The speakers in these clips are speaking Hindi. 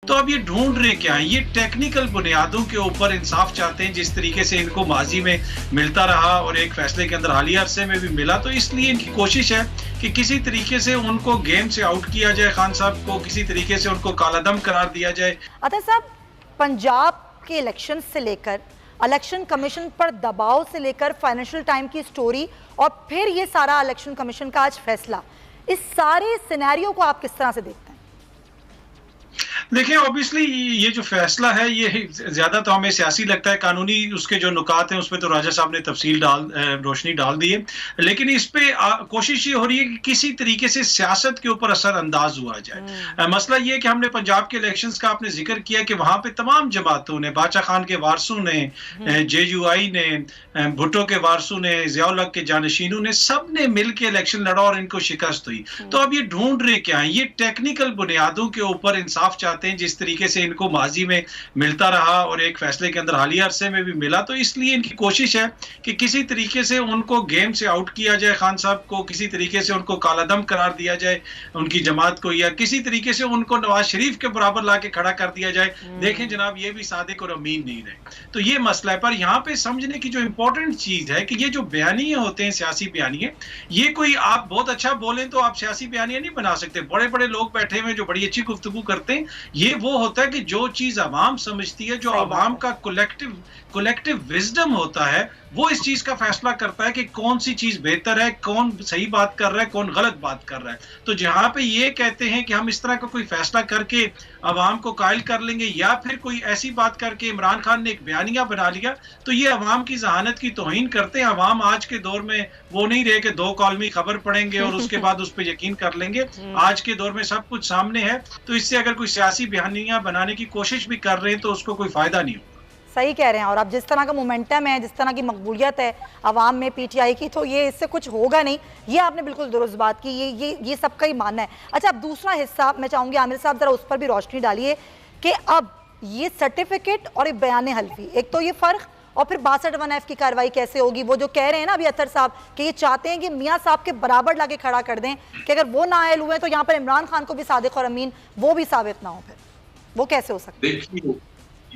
तो अब ये ढूंढ रहे क्या है? ये टेक्निकल बुनियादों के ऊपर इंसाफ चाहते हैं, जिस तरीके से इनको माजी में मिलता रहा और एक फैसले के अंदर हालिया अरसे में भी मिला, तो इसलिए इनकी कोशिश है कि किसी तरीके से उनको गेम से आउट किया जाए, खान साहब को किसी तरीके से उनको कालादम करार दिया जाए। अतः साहब, पंजाब के इलेक्शन से लेकर इलेक्शन कमीशन पर दबाव से लेकर फाइनेंशियल टाइम की स्टोरी और फिर ये सारा इलेक्शन कमीशन का आज फैसला, इस सारे सिनेरियो को आप किस तरह से देखते हैं? देखिए, ऑब्वियसली ये जो फैसला है ये ज्यादा तो हमें सियासी लगता है, कानूनी उसके जो नुकात हैं उसमें तो राजा साहब ने तफसील रोशनी डाल दी है, लेकिन इस पे कोशिश ये हो रही है कि किसी तरीके से सियासत के ऊपर असर अंदाज हुआ जाए। मसला ये है कि हमने पंजाब के इलेक्शंस का आपने जिक्र किया कि वहां पे तमाम जमातों ने, बादशाह खान के वारसों ने, JUI ने, भुट्टो के वारसों ने, ज़ियाउल हक के जानशीनों ने, सब ने मिल के इलेक्शन लड़ा और इनको शिकस्त हुई। तो अब ये ढूंढ रहे क्या है? ये टेक्निकल बुनियादों के ऊपर इंसाफ चाहते हैं, जिस तरीके से इनको माजी में मिलता रहा और एक फैसले के अंदर हालिया अरसे में भी मिला, तो इसलिए इनकी कोशिश है कि किसी तरीके से उनको गेम से आउट किया जाए, खान साहब को किसी तरीके से उनको कालादम करार दिया जाए, उनकी जमात को, या किसी तरीके से उनको नवाज शरीफ के बराबर लाके खड़ा कर दिया जाए। देखें जनाब, ये भी सादिक और अमीन नहीं रहे, तो ये मसला है। पर यहाँ पे समझने की जो इंपॉर्टेंट चीज है कि ये जो बयानिए होते हैं, सियासी बयानिए, ये कोई आप बहुत अच्छा बोलें तो आप सियासी बयानिए नहीं बना सकते। बड़े बड़े लोग बैठे हुए जो बड़ी अच्छी गुफ्तगू करते हैं, ये वो होता है कि जो चीज अवाम समझती है, जो अवाम का कलेक्टिव विजडम होता है, वो इस चीज का फैसला करता है कि कौन सी चीज बेहतर है, कौन सही बात कर रहा है, कौन गलत बात कर रहा है। तो जहां पे ये कहते हैं कि हम इस तरह का कोई फैसला करके अवाम को कायल कर लेंगे, या फिर कोई ऐसी बात करके इमरान खान ने एक बयानिया बना लिया, तो ये अवाम की जहानत की तौहीन करते हैं। अवाम आज के दौर में वो नहीं रहे कि 2 कॉलमी खबर पढ़ेंगे और उसके बाद उस पर यकीन कर लेंगे। आज के दौर में सब कुछ सामने है, तो इससे अगर कोई सियासी बयानिया बनाने की कोशिश भी कर रहे हैं तो उसको कोई फायदा नहीं होगा। सही कह रहे हैं। और अब जिस तरह का मोमेंटम है, जिस तरह की मकबूलियत है अवाम में PTI की, तो ये इससे कुछ होगा नहीं। ये आपने बिल्कुल दुरुस्त बात की, ये सबका ही मानना है। अच्छा, अब दूसरा हिस्सा मैं चाहूँगी आमिर साहब ज़रा उस पर भी रोशनी डालिए कि अब ये सर्टिफिकेट और एक बयान हल्फी, एक तो ये फ़र्क, और फिर 62(1)F की कार्रवाई कैसे होगी? वो जो कह रहे हैं ना अभी अतर साहब कि ये चाहते हैं कि मियाँ साहब के बराबर लाके खड़ा कर दें कि अगर वो नाअहल हुए तो यहाँ पर इमरान खान को भी सादिक और अमीन वो भी साबित ना हो, फिर वो कैसे हो सकता है? देखिए,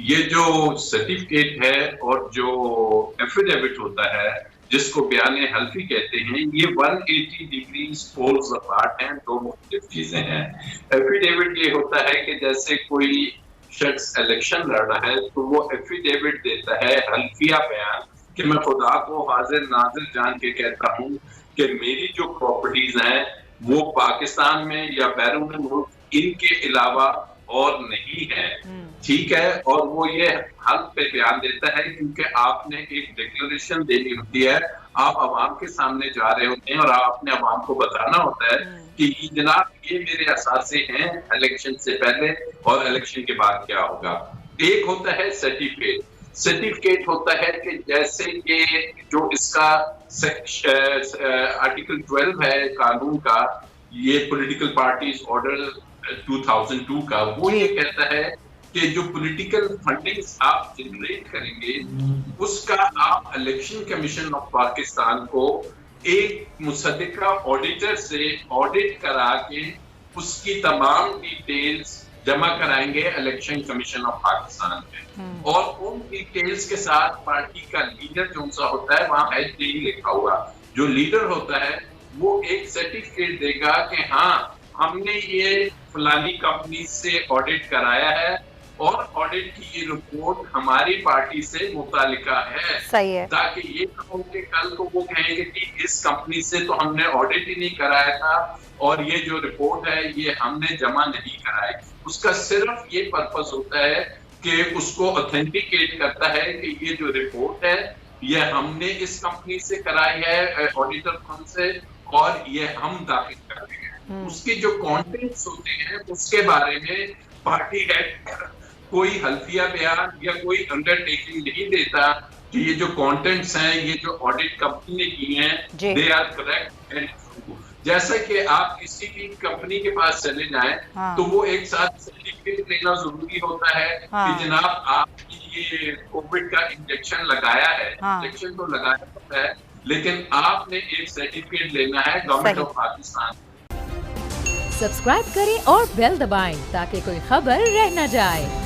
ये जो सर्टिफिकेट है और जो एफिडेविट होता है, जिसको बयान हल्फी कहते हैं, ये 180 डिग्रीज पोल्स अपार्ट हैं, 2 मुख्तलिफ चीजें हैं। एफिडेविट ये होता है कि जैसे कोई शख्स इलेक्शन लड़ रहा है तो वो एफिडेविट देता है, हल्फिया बयान, कि मैं खुदा को हाजिर नाजिर जान के कहता हूँ कि मेरी जो प्रॉपर्टीज हैं वो पाकिस्तान में या बैरून मुल्क इनके अलावा और नहीं है, ठीक है। और वो ये हल्फ पे बयान देता है क्योंकि आपने एक डिक्लेरेशन देनी होती है, आप अवाम के सामने जा रहे होते हैं और आपने अवाम को बताना होता है कि जनाब ये मेरे असासे हैं इलेक्शन से पहले और इलेक्शन के बाद क्या होगा। एक होता है सर्टिफिकेट। सर्टिफिकेट होता है कि जैसे कि जो इसका आर्टिकल 12 है कानून का, ये पॉलिटिकल पार्टीज ऑर्डर 2002 का, वो ये कहता है कि जो पॉलिटिकल फंडिंग आप जनरेट करेंगे उसका आप इलेक्शन कमीशन ऑफ पाकिस्तान को एक मुसद्दिका ऑडिटर से ऑडिट करा के उसकी तमाम डिटेल्स जमा कराएंगे इलेक्शन कमीशन ऑफ पाकिस्तान में, और उन डिटेल्स के साथ पार्टी का लीडर जो सा होता है, वहां HD लिखा हुआ जो लीडर होता है वो एक सर्टिफिकेट देगा कि हाँ हमने ये फलानी कंपनी से ऑडिट कराया है और ऑडिट की ये रिपोर्ट हमारी पार्टी से मुतालिका है। सही है। ताकि ये कल को वो कहेंगे कि इस कंपनी से तो हमने ऑडिट ही नहीं कराया था और ये जो रिपोर्ट है ये हमने जमा नहीं कराई। उसका सिर्फ ये पर्पस होता है कि उसको ऑथेंटिकेट करता है कि ये जो रिपोर्ट है ये हमने इस कंपनी से कराई है ऑडिटर फर्म से और ये हम दाखिल कर रहे हैं। उसके जो कंटेंट्स होते हैं उसके बारे में पार्टी हेड कोई हल्फिया बयान या कोई अंडरटेकिंग नहीं देता कि ये जो कंटेंट्स हैं, ये जो ऑडिट कंपनी ने की हैं, they are correct and true. जैसा कि आप किसी भी कंपनी के पास चले जाएं तो वो एक साथ सर्टिफिकेट लेना जरूरी होता है कि जनाब आपने ये कोविड का इंजेक्शन लगाया है। इंजेक्शन तो लगाया होता है लेकिन आपने एक सर्टिफिकेट लेना है गवर्नमेंट ऑफ पाकिस्तान। सब्सक्राइब करें और बेल दबाएं ताकि कोई खबर रह न जाए।